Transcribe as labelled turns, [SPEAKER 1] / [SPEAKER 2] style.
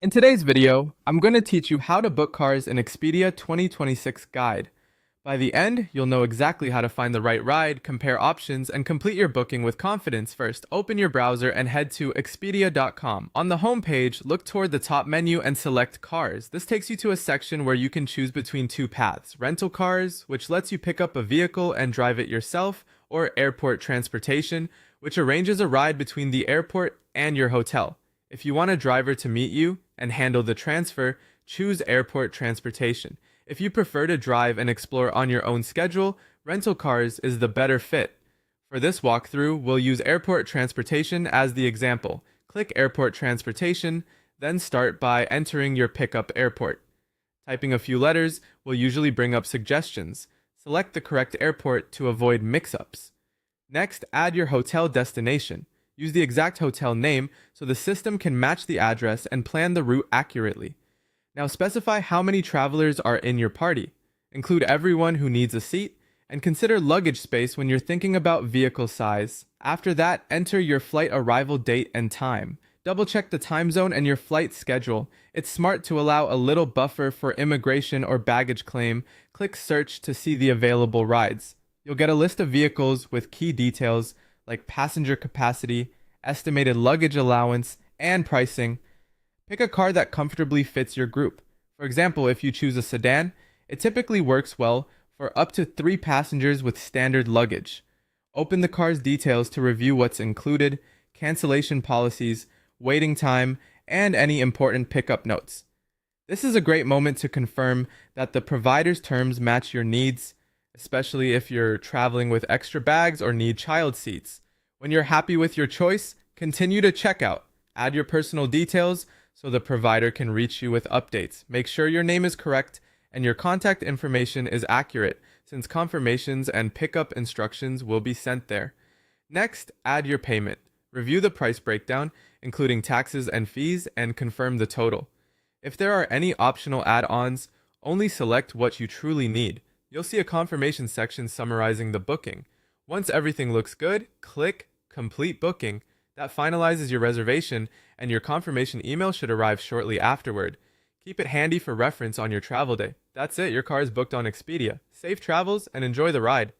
[SPEAKER 1] In today's video, I'm going to teach you how to book cars in Expedia 2026 guide. By the end, you'll know exactly how to find the right ride, compare options, and complete your booking with confidence. First, open your browser and head to expedia.com. On the home page, look toward the top menu and select Cars. This takes you to a section where you can choose between two paths: rental cars, which lets you pick up a vehicle and drive it yourself, or airport transportation, which arranges a ride between the airport and your hotel. If you want a driver to meet you and handle the transfer, choose airport transportation. If you prefer to drive and explore on your own schedule, rental cars is the better fit. For this walkthrough, we'll use airport transportation as the example. Click airport transportation, then start by entering your pickup airport. Typing a few letters will usually bring up suggestions. Select the correct airport to avoid mix-ups. Next, add your hotel destination. Use the exact hotel name so the system can match the address and plan the route accurately. Now specify how many travelers are in your party. Include everyone who needs a seat, and consider luggage space when you're thinking about vehicle size. After that, enter your flight arrival date and time. Double check the time zone and your flight schedule. It's smart to allow a little buffer for immigration or baggage claim. Click search to see the available rides. You'll get a list of vehicles with key details like passenger capacity, estimated luggage allowance, and pricing. Pick a car that comfortably fits your group. For example, if you choose a sedan, it typically works well for up to 3 passengers with standard luggage. Open the car's details to review what's included, cancellation policies, waiting time, and any important pickup notes. This is a great moment to confirm that the provider's terms match your needs, especially if you're traveling with extra bags or need child seats. When you're happy with your choice, continue to checkout. Add your personal details so the provider can reach you with updates. Make sure your name is correct and your contact information is accurate, since confirmations and pickup instructions will be sent there. Next, add your payment. Review the price breakdown, including taxes and fees, and confirm the total. If there are any optional add-ons, only select what you truly need. You'll see a confirmation section summarizing the booking. Once everything looks good, click Complete Booking. That finalizes your reservation, and your confirmation email should arrive shortly afterward. Keep it handy for reference on your travel day. That's it, your car is booked on Expedia. Safe travels and enjoy the ride.